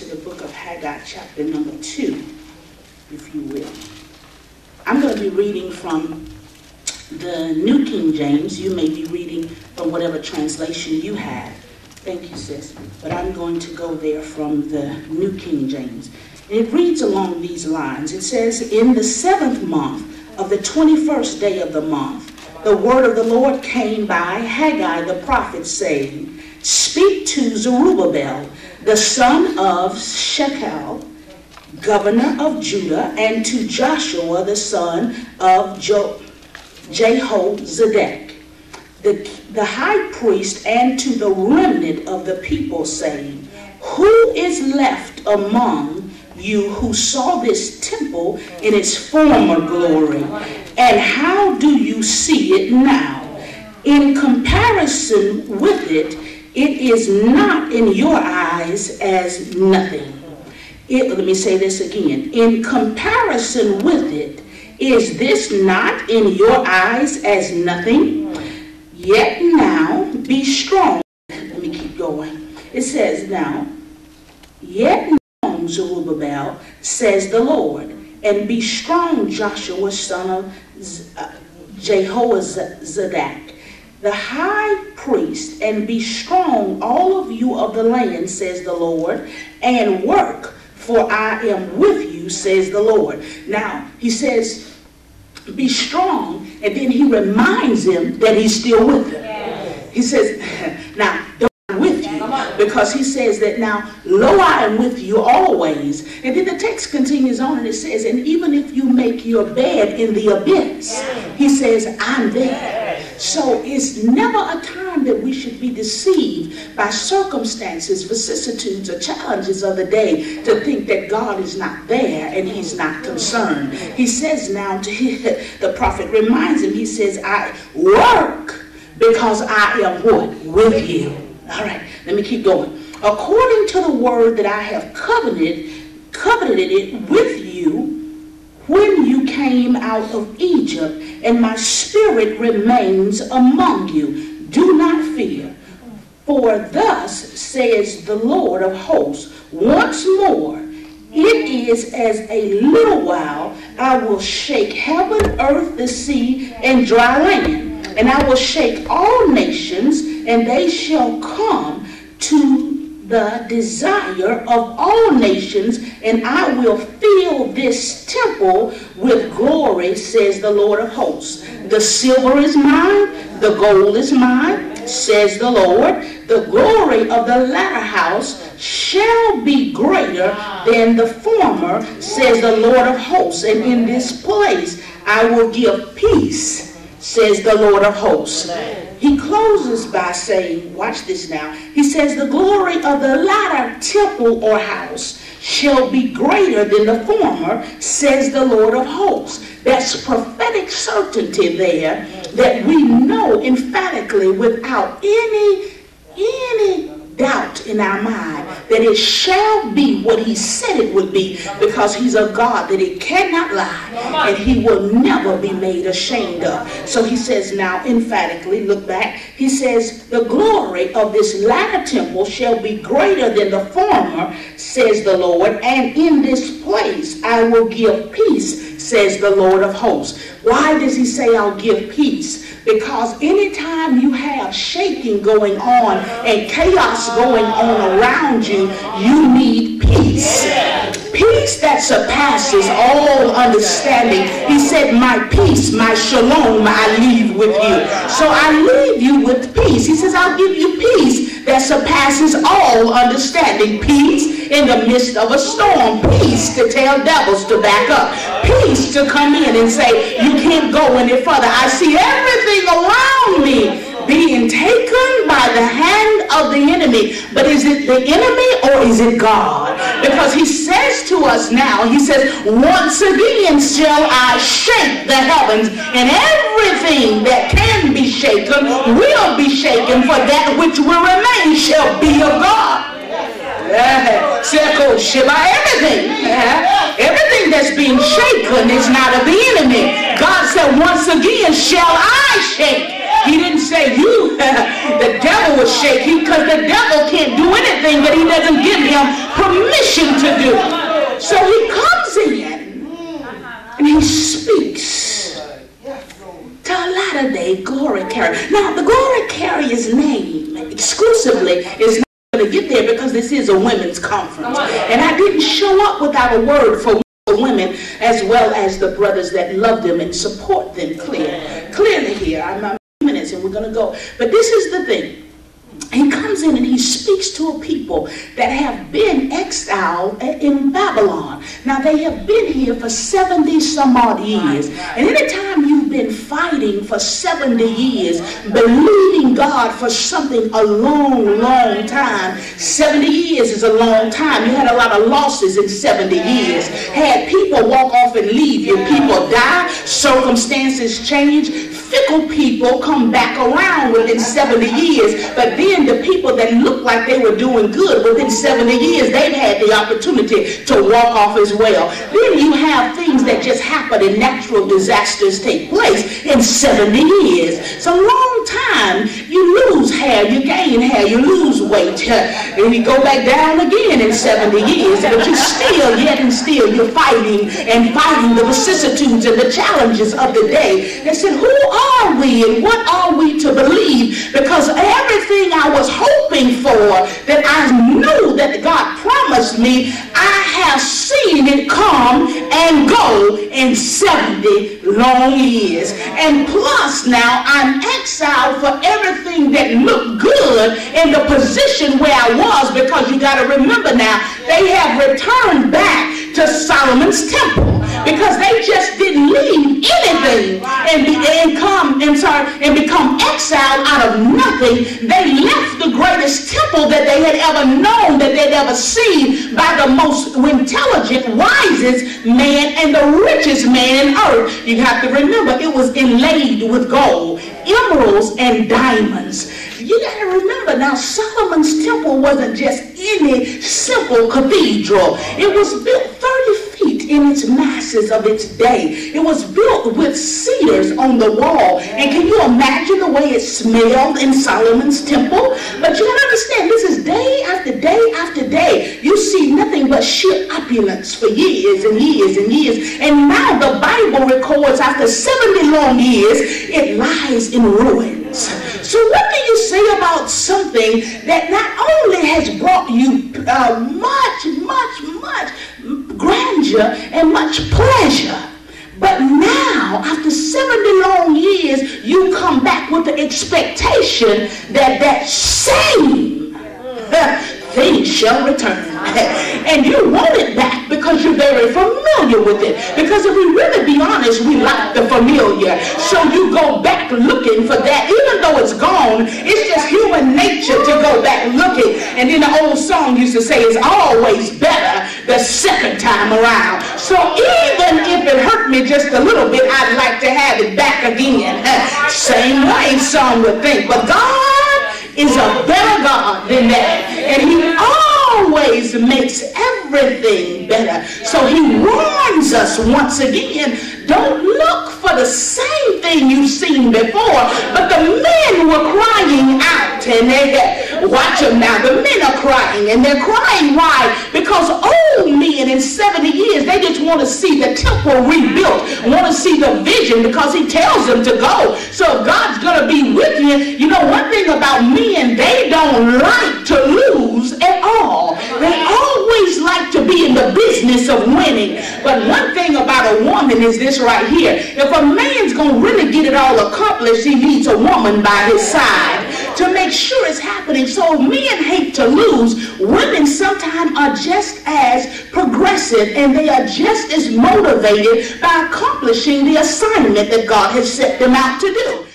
to the book of Haggai, chapter number 2, if you will. I'm going to be reading from the New King James. You may be reading from whatever translation you have. Thank you, sis. But I'm going to go there from the New King James. And it reads along these lines. It says, "In the 7th month of the 21st day of the month, the word of the Lord came by Haggai the prophet, saying, Speak to Zerubbabel, the son of Shealtiel, governor of Judah, and to Joshua, the son of Jehozadak, the high priest, and to the remnant of the people, saying, Who is left among you who saw this temple in its former glory? And how do you see it now? In comparison with it, it is not in your eyes as nothing." Let me say this again. In comparison with it, is this not in your eyes as nothing? Yet now be strong. Let me keep going. It says now, "Yet now, Zerubbabel, says the Lord, and be strong, Joshua, son of Jehozadak, the high priest, and be strong, all of you of the land, says the Lord, and work, for I am with you, says the Lord." Now, he says, be strong, and then he reminds him that he's still with him. He says, now, don't with you, because he says that now, lo, I am with you always. And then the text continues on, and it says, and even if you make your bed in the abyss, he says, I'm there. So it's never a time that we should be deceived by circumstances, vicissitudes, or challenges of the day to think that God is not there and he's not concerned. He says now, the prophet reminds him, he says, I work because I am what? With you. All right, let me keep going. According to the word that I have covenanted it with you when you came out of Egypt, and my spirit remains among you. Do not fear, for thus says the Lord of hosts, once more, it is as a little while I will shake heaven, earth, the sea, and dry land, and I will shake all nations, and they shall come to the desire of all nations, and I will fill this temple with glory, says the Lord of hosts. The silver is mine, the gold is mine, says the Lord. The glory of the latter house shall be greater than the former, says the Lord of hosts. And in this place I will give peace, says the Lord of hosts. He closes by saying, watch this now, he says, the glory of the latter temple or house shall be greater than the former, says the Lord of hosts. That's prophetic certainty there that we know emphatically without any doubt in our mind that it shall be what he said it would be, because he's a God that he cannot lie and he will never be made ashamed of. So he says now emphatically, look back, he says the glory of this latter temple shall be greater than the former, says the Lord, and in this place I will give peace, says the Lord of hosts. Why does he say I'll give peace? Because anytime you have shaking going on and chaos going on around you, you need peace. Peace that surpasses all understanding. He said, my peace, my shalom, I leave with you. So I leave you with peace. He says, I'll give you peace that surpasses all understanding. Peace in the midst of a storm. Peace to tell devils to back up. Peace to come in and say, you can't go any further. I see everything around me being taken by the hand of the enemy. But is it the enemy or is it God? Because he says to us now, he says, once again shall I shake the heavens, and everything that can be shaken will be shaken, for that which will remain shall be of God. Everything that's being shaken is not of the enemy. God said, once again shall I shake. He didn't say you, the devil was shaking, because the devil can't do anything, but he doesn't give him permission commissioned to do. So he comes in and he speaks to a latter-day glory carrier. Now, the glory carrier's name exclusively is not going to get there because this is a women's conference. And I didn't show up without a word for women as well as the brothers that love them and support them clearly here. I'm minutes and we're going to go. But this is the thing. He comes in and he speaks to a people that have been exiled in Babylon. Now they have been here for 70 some odd years. And anytime you've been fighting for 70 years, believing God for something a long, long time, 70 years is a long time. You had a lot of losses in 70 years. Had people walk off and leave you. People die. Circumstances change. Fickle people come back around within 70 years. But then the people that looked like they were doing good within 70 years, they've had the opportunity to walk off as well. Then you have things that just happen and natural disasters take place in 70 years. It's a long time. You lose hair, you gain hair, you lose weight, and you go back down again in 70 years. But you still, yet and still, you're fighting and fighting the vicissitudes and the challenges of the day. They said, who are we and what are we to believe? Because everything I was hoping for, that I knew that God promised me, I have seen it come and go in 70 long years. And plus now I'm exiled for everything that looked good in the position where I was, because you got to remember now, they have returned back to Solomon's temple, because they just didn't leave anything and become exiled out of nothing. They left the greatest temple that they had ever known, that they'd ever seen, by the most intelligent, wisest man and the richest man on earth. You have to remember, it was inlaid with gold, emeralds, and diamonds. You got to remember now, Solomon's temple wasn't just any simple cathedral. It was built 30 feet in its masses of its day. It was built with cedars on the wall. And can you imagine the way it smelled in Solomon's temple? But you got to understand, this is day after day after day. You see nothing but sheer opulence for years and years and years. And now the Bible records after 70 long years, it lies in ruins. So what do you say about something that not only has brought you much grandeur and much pleasure, but now after 70 long years you come back with the expectation that that same thing shall return? And you want it back because you're very familiar with it. Because if we really be honest, we like the familiar. So you go back looking for that. Even though it's gone, it's just human nature to go back looking. And then the old song used to say, it's always better the second time around. So even if it hurt me just a little bit, I'd like to have it back again. Same way some would think. But God is a better God than that. And he always makes everything better. So he warns us once again, don't look for the same thing you've seen before. But the men were crying out, and they watch them now. The men are crying, and they're crying. Why? Because old men in 70 years, they just want to see the temple rebuilt, want to see the vision, because he tells them to go. So if God's going to be with you, you know one thing about men, they don't like to lose at all. They always like to be in the business of winning. But one thing about a woman is this right here. If a man's going to really get it all accomplished, he needs a woman by his side to make sure it's happening. So men hate to lose. Women sometimes are just as progressive, and they are just as motivated by accomplishing the assignment that God has set them out to do.